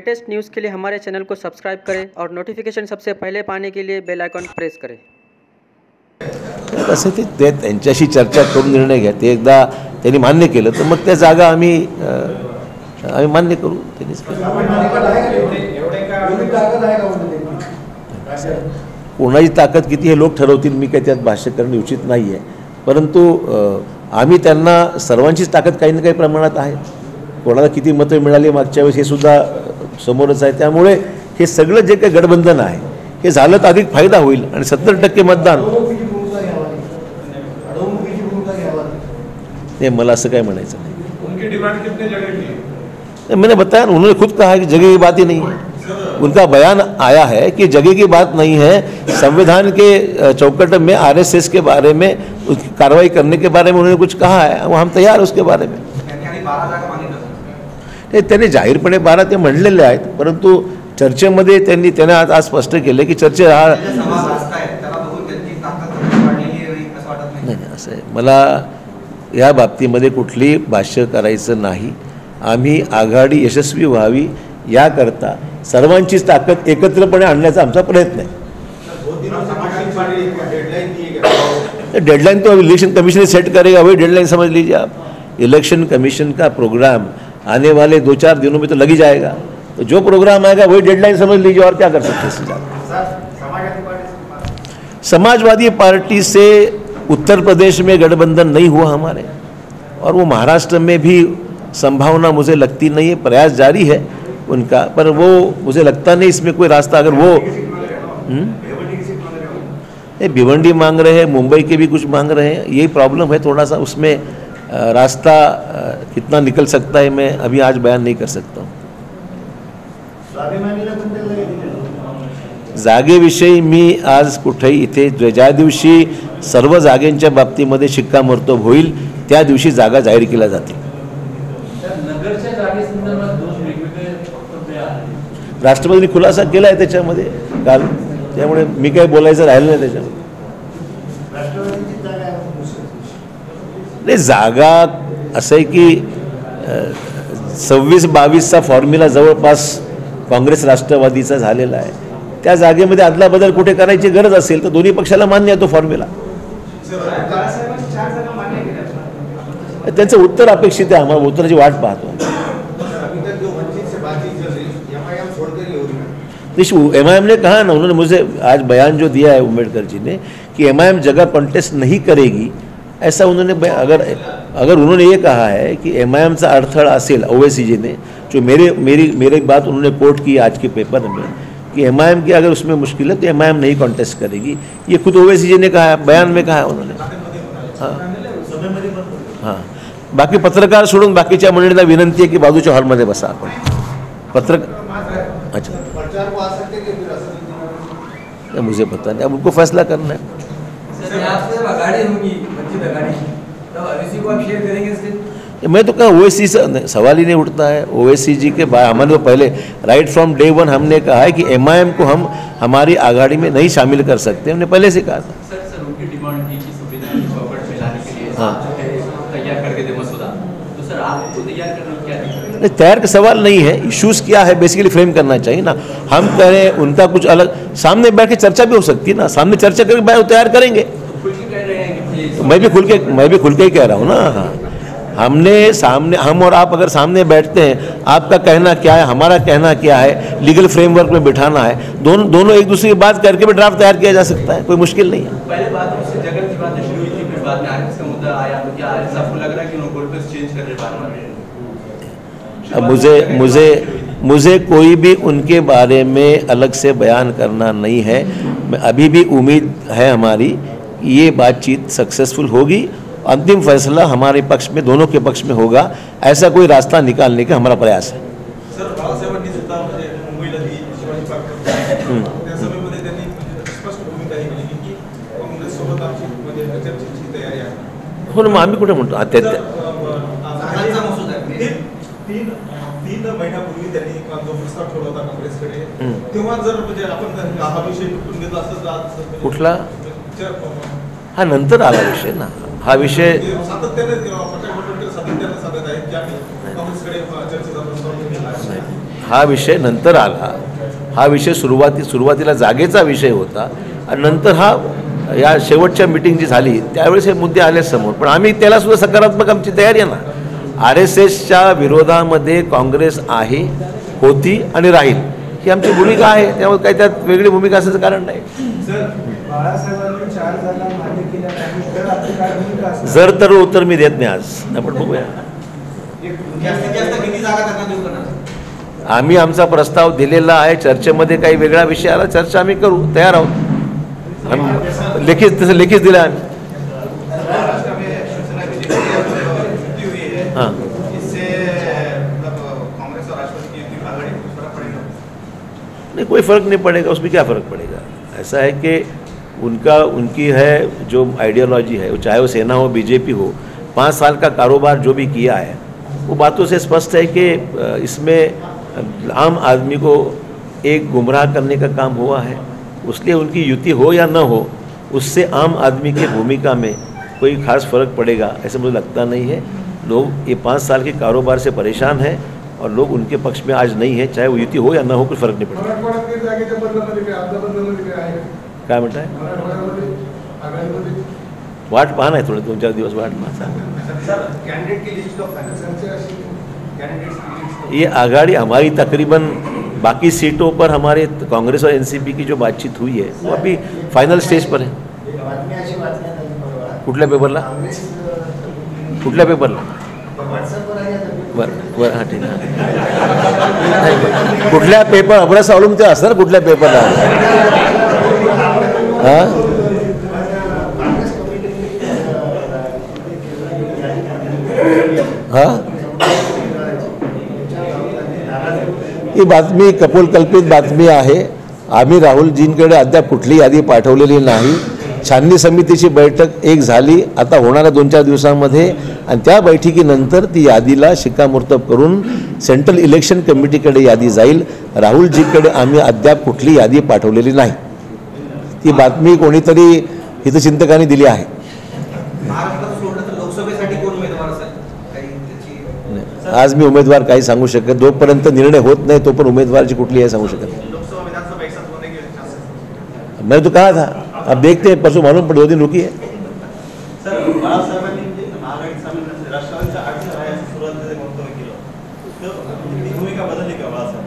Latest news के लिए हमारे channel को सब्सक्राइब करें और नोटिफिकेशन सबसे पहले पाने के लिए बेल आइकॉन प्रेस करें। तसे ते त्यांच्याशी चर्चा करून निर्णय घ्या. ते एकदा त्यांनी मान्य केलं तर मग त्या जागा आम्ही मान्य करू. त्यांनीच कोणाची ताकद किती हे लोक ठरवतील. मी काही त्यात भाष्य करणे उचित नाही आहे. परंतु आम्ही त्यांना सर्वांचीच ताकद काही ना काही प्रमाणात आहे. कोणाला किती मतं मिळाली मागच्या वेळेस हे सुद्धा समोरच आहे. त्यामुळे हे सगळं जे काही गठबंधन आहे हे झालं तर अधिक फायदा होईल आणि 70% मतदान नहीं, मला असं काय म्हणायचं नाही. उनकी डिमांड कितने जगह की है? मैंने बताया, उन्होंने खुद कहा कि जगह की बात ही नहीं है. उनका बयान आया है कि जगह की बात नहीं है. संविधान के चौकट में आरएसएस के बारे में कार्रवाई करने के बारे में उन्होंने कुछ कहा है, वो हम तैयार है उसके बारे में. त्यांनी जाहीरपणे 12 ते म्हणलेले आहेत. परंतु चर्चेमध्ये त्यांनी आज स्पष्ट केले की चर्चे हा नाही. असं आहे, मला या बाबतीमध्ये कुठली भाष्य करायचं नाही. आम्ही आघाडी यशस्वी व्हावी याकरता सर्वांचीच ताकद एकत्रपणे आणण्याचा आमचा प्रयत्न आहे. डेडलाइन तो इलेक्शन कमीशन सेट करेगा, वही डेडलाइन समझ लीजिए आप. इलेक्शन कमीशन का प्रोग्राम आने वाले 2-4 दिनों में तो लग ही जाएगा. तो जो प्रोग्राम आएगा वही डेडलाइन समझ लीजिए, और क्या कर सकते हैं. समाजवादी पार्टी से उत्तर प्रदेश में गठबंधन नहीं हुआ हमारे, और वो महाराष्ट्र में भी संभावना मुझे लगती नहीं है. प्रयास जारी है उनका, पर वो मुझे लगता नहीं इसमें कोई रास्ता. अगर वो भिवंडी मांग रहे हैं, मुंबई के भी कुछ मांग रहे हैं. यही प्रॉब्लम है थोड़ा सा. उसमें रास्ता कितना निकल सकता है मैं अभी आज बयान नहीं कर सकता हूँ. जागेविषयी मी आज कुठेही इथे ज्या दिवशी सर्व जागेंच्या बाबतीमध्ये शिक्कामोर्तब होईल त्या दिवशी जागा जाहीर केल्या जातील. राष्ट्रपतींनी खुलासा केला आहे त्याच्यामध्ये काल, त्यामुळे मी काही बोलायचं राहिलं नाही त्याच्यामध्ये. नाही, जागा असं आहे की 26-22चा फॉर्म्युला जवळपास काँग्रेस राष्ट्रवादीचा झालेला आहे. त्या जागेमध्ये आदला बदल कुठे करायची गरज असेल तर दोन्ही पक्षाला मान्य आहे तो फॉर्म्युला. त्यांचं उत्तर अपेक्षित आहे. आम्हाला उत्तराची वाट पाहतो. MIM ने कहा ना, उन्होंने मुझे आज बयान जो दिया है उम्मेडकर जी ने कि MIM जगह कॉन्टेस्ट नहीं करेगी, ऐसा उन्होंने अगर उन्होंने ये कहा है कि MIM चा अडथळा असेल, OWCG ने जो मेरी बात उन्होंने कोट की आज के पेपर में कि MIM की अगर उसमें मुश्किल है तो MIM नहीं कॉन्टेस्ट करेगी. ये खुद OWCG ने कहा है, बयान में कहा है उन्होंने. हां, बाकी पत्रकार सोडून बाकीच्या मंडळींना विनंती आहे की बाजूच्या हॉलमध्ये बसा. आपण अच्छा, मुझे पता नहीं, अब उनको फैसला करना है. मैं तो कहा OWCG से सवाल ही नहीं उठता है. OWCG के बाद हमारे पहले राइट फ्रॉम डे 1 हमने कहा है कि MIM को हम हमारी आघाड़ी में नहीं शामिल कर सकते. हमने पहले से कहा था. सर उनकी डिमांड थी कि संविधान की चौकट में लाने के लिए तैयार करके दे मसौदा. तो सर आपको तैयार करना क्या है? तैयार का सवाल नहीं है. इश्यूज क्या है बेसिकली फ्रेम करना चाहिए ना. हम कह रहे हैं उनका कुछ अलग, सामने बैठ के चर्चा भी हो सकती है ना. सामने चर्चा करके बयान तैयार करेंगे. तो मैं भी खुल के ही कह रहा हूँ ना. हाँ, हमने सामने, हम और आप अगर सामने बैठते हैं, आपका कहना क्या है, हमारा कहना क्या है, लीगल फ्रेमवर्क में बिठाना है, दोनों एक दूसरे की बात करके भी ड्राफ्ट तैयार किया जा सकता है. कोई मुश्किल नहीं है. पहले बात उससे जगह की बात शुरू हुई थी, फिर बाद में आरएसएस का मुद्दा आया. तो क्या आरएसएस आपको लग रहा है कि उन्होंने गोलबेस चेंज कर रहे बार-बार? मुझे कोई भी उनके बारे में अलग से बयान करना नहीं है. अभी भी उम्मीद है हमारी ये बातचीत सक्सेसफुल होगी. अंतिम फैसला हमारे पक्ष में, दोनों के पक्ष में होगा. ऐसा कोई रास्ता निकालने का हमारा प्रयास है. हो ना, आम्ही कुठे म्हणतो आता 3 महिन्यापूर्वी त्यांनी जो प्रस्ताव ठेवला होता काँग्रेसकडे, तेव्हा जर म्हणजे आपण हा विषय कुठून घेतला असं कुठला हा नंतर आला विषय ना. हा विषय सातत्याने हा विषय नंतर आला. हा विषय सुरुवातीला जागेचा विषय होता आणि नंतर हा या शेवटच्या मीटिंग जी झाली त्यावेळेस हे मुद्दे आले समोर. पण आम्ही त्यालासुद्धा सकारात्मक आमची तयारी आहे ना. RSSच्या विरोधामध्ये काँग्रेस आहे, होती आणि राहील ही आमची भूमिका आहे. त्यामुळे काही त्यात वेगळी भूमिका असायचं कारण नाही. बाळासाहेबांनी 4 जागा मान्य केल्या नाहीत तर आपली काय भूमिका असेल? जर तर उत्तर मी देत नाही आज. आपण बघूया. जास्तीत जास्त किती जागा त्यांना देऊ करणार? आम्ही आमचा प्रस्ताव दिलेला आहे. चर्चेमध्ये काही वेगळा विषय आला चर्चा आम्ही करू, तयार आहोत. आम्ही लेखीच दिलं आम्ही. हाँ, नहीं कोई फ़र्क नहीं पड़ेगा. उसमें क्या फ़र्क पड़ेगा? ऐसा है कि उनकी है जो आइडियोलॉजी है, चाहे वो सेना हो, बीजेपी हो, 5 साल का कारोबार जो भी किया है वो बातों से स्पष्ट है कि इसमें आम आदमी को एक गुमराह करने का काम हुआ है. उसलिए उनकी युति हो या न हो उससे आम आदमी की भूमिका में कोई खास फ़र्क पड़ेगा ऐसा मुझे लगता नहीं है. लोग ये 5 साल के कारोबार से परेशान हैं और लोग उनके पक्ष में आज नहीं है. चाहे वो युति हो या ना हो कोई फर्क नहीं पड़ता. काय म्हणताय? वाट पहा नाही, थोडे 2-4 दिवस वाट पहा. ये आघाड़ी हमारी तकरीबन बाकी सीटों पर हमारे कांग्रेस और एनसीपी की जो बातचीत हुई है वो अभी फाइनल स्टेज पर है. कुठल्या पेपरला? कुठल्या पेपरला? बरं हां ठीक आहे. कुठल्या पेपर अभ्यास अवलंबून ते असणार. कुठल्या पेपरला? हां हां ही बातमी कपोलकल्पित बातमी आहे. आम्ही राहुलजींकडे अद्याप कुठली यादी पाठवलेली नाही. छाननी समितीची बैठक एक झाली आता होणाऱ्या 2-4 दिवसांमध्ये आणि त्या बैठकीनंतर ती यादीला शिक्कामोर्तब करून सेंट्रल इलेक्शन कमिटीकडे यादी जाईल. राहुलजीकडे आम्ही अद्याप कुठली यादी पाठवलेली नाही. ती बातमी कोणीतरी हितचिंतकांनी दिली आहे. महाराष्ट्रात सोडलं तर लोकसभेसाठी कोण उमेदवार असेल? काही त्याची आज मी उमेदवार काही सांगू शकत. जोपर्यंत निर्णय होत नाही तोपर्यंत उमेदवारची कुठली आहे सांगू शकत नाही. लोकसभा विधानसभा एक साथ होने के चांसेस? मैंने तो कहा था, अब देखते हैं, परसों मालूम पड़े. 2 दिन रुकी है. सर बाळासाहेबांनी महागाई सामील राष्ट्रवादीच्या आठवड्यात राहायचं सुरुवातीचं वक्तव्य केलं तर ती भूमिका बदलली का बाळासाहेब?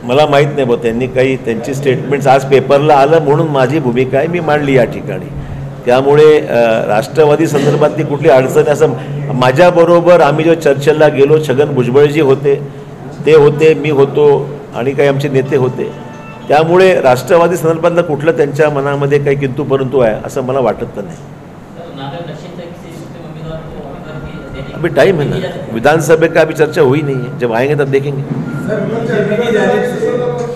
मला माहीत नाही बघ. त्यांनी काही त्यांची स्टेटमेंट्स आज पेपरला आलं म्हणून माझी भूमिका आहे मी मांडली या ठिकाणी. त्यामुळे राष्ट्रवादी संदर्भातली कुठली अडचण असं माझ्याबरोबर आम्ही जो चर्चेला गेलो छगन भुजबळजी होते, ते होते, मी होतो आणि काही आमचे नेते होते. त्यामुळे राष्ट्रवादी संदर्भातलं कुठलं त्यांच्या मनामध्ये काही किंतु परंतु आहे असं मला वाटत तर नाही. अभी टाइम है ना. विधानसभा का अभी चर्चा हुई नहीं है. जब आएंगे तब देखेंगे.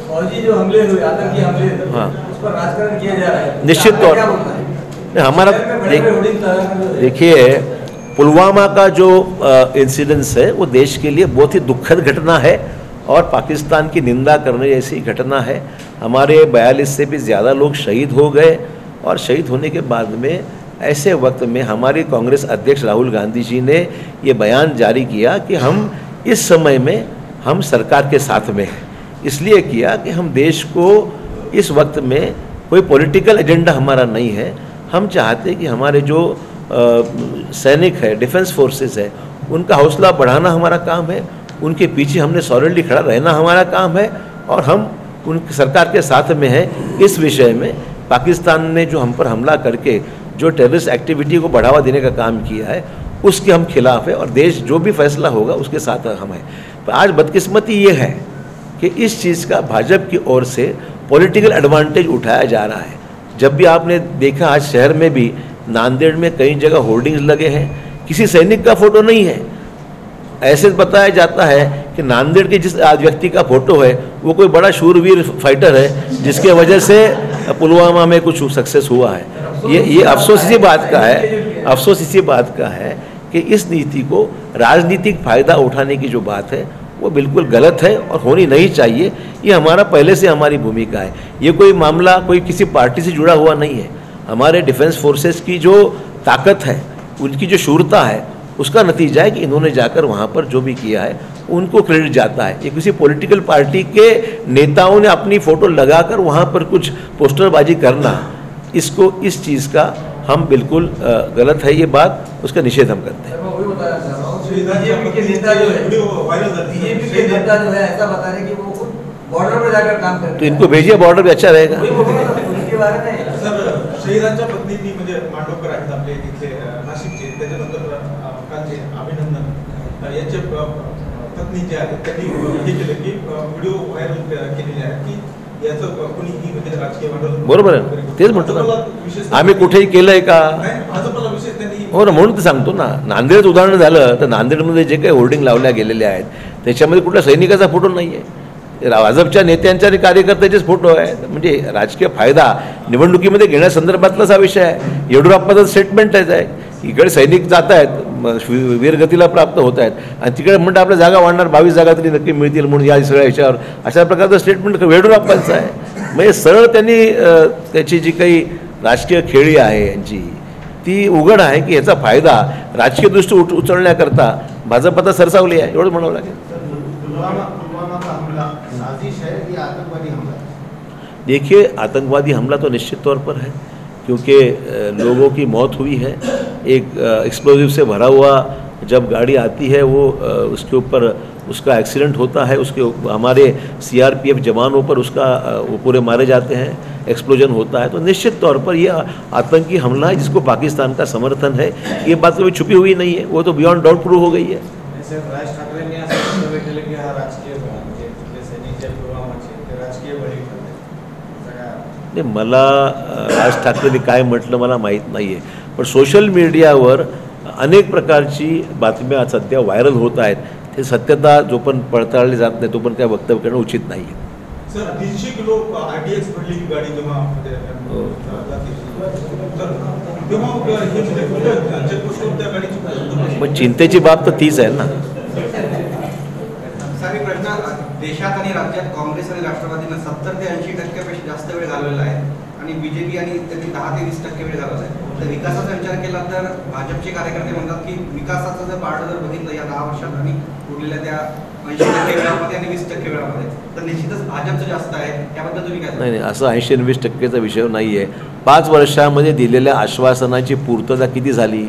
फौजी जो हमले हुए, आतंकी हमले, हाँ, उस पर राजकारण किया जा रहा है. निश्चित तौर हमारा देखिए पुलवामा का जो इंसिडेंस है वो देश के लिए बहुत ही दुखद घटना है और पाकिस्तान की निंदा करने जैसी घटना है. हमारे 42 से भी ज़्यादा लोग शहीद हो गए और शहीद होने के बाद में ऐसे वक्त में हमारे कांग्रेस अध्यक्ष राहुल गांधी जी ने ये बयान जारी किया कि हम इस समय में हम सरकार के साथ में हैं. इसलिए किया कि हम देश को इस वक्त में कोई पॉलिटिकल एजेंडा हमारा नहीं है. हम चाहते कि हमारे जो सैनिक है, डिफेंस फोर्सेस है, उनका हौसला बढ़ाना हमारा काम है. उनके पीछे हमने सॉलिडली खड़ा रहना हमारा काम है और हम उन सरकार के साथ में हैं. इस विषय में पाकिस्तान ने जो हम पर हमला करके जो टेररिस्ट एक्टिविटी को बढ़ावा देने का काम किया है उसके हम खिलाफ है और देश जो भी फैसला होगा उसके साथ हम हैं. पर आज बदकिस्मती ये है कि इस चीज़ का भाजपा की ओर से पॉलिटिकल एडवांटेज उठाया जा रहा है. जब भी आपने देखा आज शहर में भी नांदेड़ में कई जगह होर्डिंग्स लगे हैं, किसी सैनिक का फोटो नहीं है. ऐसे बताया जाता है कि नांदेड़ के जिस व्यक्ति का फोटो है वो कोई बड़ा शूरवीर फाइटर है जिसके वजह से पुलवामा में कुछ सक्सेस हुआ है. ये अफसोस इसी बात का है, अफसोस इसी बात का है कि इस नीति को राजनीतिक फ़ायदा उठाने की जो बात है वो बिल्कुल गलत है और होनी नहीं चाहिए. ये हमारा पहले से हमारी भूमिका है. ये कोई मामला कोई किसी पार्टी से जुड़ा हुआ नहीं है. हमारे डिफेंस फोर्सेस की जो ताकत है, उनकी जो शूरता है, उसका नतीजा है कि इन्होंने जाकर वहाँ पर जो भी किया है उनको क्रेडिट जाता है। ये किसी पॉलिटिकल पार्टी के नेताओं ने अपनी फ़ोटो लगाकर वहाँ पर कुछ पोस्टरबाजी करना, इसको इस चीज़ का हम बिल्कुल गलत है ये बात, उसका निषेध हम करते हैं। बीजेपी के नेता जो है, बीजेपी के नेता जो है ऐसा बता रहे कि वो खुद बॉर्डर पर जाकर काम करते हैं। तो इनको भेजिए बॉर्डर पे, अच्छा रहेगा। उनके बारे में सर, शहीदांच्या पत्नींनी म्हणजे मांडवकर आहेत आपले इथले नाशिकचे, त्याच्यानंतर कालचे अभिनंदन याचे पत्नी जे आहेत त्यांनी हे केलं की व्हिडिओ व्हायरल केलेले आहेत की याचं कोणीही म्हणजे राजकीय भांडवल, बरोबर आहे, तेच म्हणतो ना आम्ही, कुठेही केलंय का? भाजपला विशेष त्यांनी हो ना, म्हणून तर सांगतो ना, नांदेडचं उदाहरण झालं तर नांदेडमध्ये जे काही होर्डिंग लावल्या गेलेल्या आहेत त्याच्यामध्ये कुठल्या सैनिकाचा फोटो नाही आहे, भाजपच्या नेत्यांच्या आणि कार्यकर्त्याचेच फोटो आहेत. म्हणजे राजकीय फायदा निवडणुकीमध्ये घेण्यासंदर्भातलाच हा विषय आहे. येडियुरप्पाचं स्टेटमेंटच आहे, इकडे सैनिक जात आहेत, वीरगतीला प्राप्त होत आहेत आणि तिकडे म्हणतात आपल्या जागा वाढणार, 22 जागा तरी नक्की मिळतील म्हणून या सगळ्या ह्याच्यावर, अशा प्रकारचं स्टेटमेंट येडियुरप्पांचं आहे. म्हणजे सरळ त्यांनी त्याची जी काही राजकीय खेळी आहे यांची ती उघड आहे की याचा फायदा राजकीय दृष्टी उचलण्याकरता भाजप आता सरसावली आहे, एवढंच म्हणावं लागेल. देखिए, आतंकवादी हमला तो निश्चित तौर पर है, क्योंकि लोगों की मौत हुई है. एक एक्सप्लोजिव से भरा हुआ जब गाड़ी आती है वो उसके ऊपर उसका एक्सीडेंट होता है, उसके हमारे सीआरपीएफ जवानों पर उसका वो पूरे मारे जाते हैं, एक्सप्लोजन होता है. तो निश्चित तौर पर यह आतंकी हमला है जिसको पाकिस्तान का समर्थन है, ये बात कभी छुपी हुई नहीं है, वो तो बियॉन्ड डाउट प्रूव हो गई है. राज ठाकरेंनी असं वक्तव्य केलं की हा राजकीय म्हणजे तिथले सैनिक जे पुलवामाचे ते राजकीय बळी ठरले. नाही, मला राज ठाकरेंनी काय म्हटलं मला माहीत नाही आहे, पण सोशल मीडियावर अनेक प्रकारची बातम्या सध्या व्हायरल होत आहेत. ते सत्यता जोपर्यंत पडताळली जात नाही तोपर्यंत काय वक्तव्य करणं उचित नाही आहे. सर, 300 किलो आरडीएक्स भरलेली गाडी जेव्हा मग चिंतेची बाब तर तीच आहे ना. सारी प्रश्न, देशात आणि राज्यात काँग्रेस आणि राष्ट्रवादीनं 70 ते 80% जास्त वेळ घालवलेला आहे आणि बीजेपी आणि त्यांनी 10 ते 20% वेळ घालवला आहे. तर विकासाचा विचार केला तर भाजपचे कार्यकर्ते म्हणतात की विकासाचं जर पारडं जर बघितलं या 10 वर्षात आणि उरलेल्या त्या 80% वेळामध्ये आणि 20% वेळामध्ये, तर निश्चितच भाजपचं जास्त आहे. त्याबद्दल तुम्ही काय? नाही, असं 80 आणि 20%चा विषय नाही आहे. 5 वर्षामध्ये दिलेल्या आश्वासनाची पूर्तता किती झाली?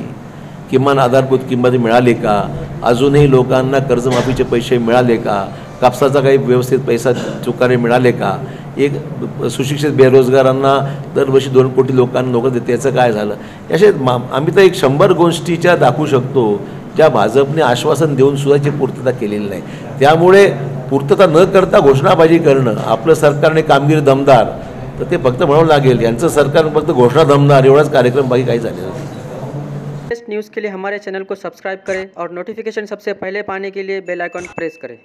किमान आधारभूत किंमत मिळाली का? अजूनही लोकांना कर्जमाफीचे पैसे मिळाले का? कापसाचा काही व्यवस्थित पैसा चुकारे मिळाले का? एक सुशिक्षित बेरोजगारांना दरवर्षी 2 कोटी लोकांना नोकरी देते, याचं काय झालं? असे आम्ही तर एक 100 गोष्टीच्या दाखवू शकतो ज्या भाजपने आश्वासन देऊन सुद्धा पूर्तता केलेली नाही. त्यामुळे पूर्तता न करता घोषणाबाजी करणं, आपलं सरकारने कामगिरी दमदार, तर ते फक्त म्हणावं लागेल यांचं सरकार फक्त घोषणा दमदार एवढाच कार्यक्रम, बाकी काही झालेलं नाही. लेटेस्ट न्यूज़ के लिए हमारे चैनल को सब्सक्राइब करें और नोटिफिकेशन सबसे पहले पाने के लिए बेल आइकन प्रेस करें.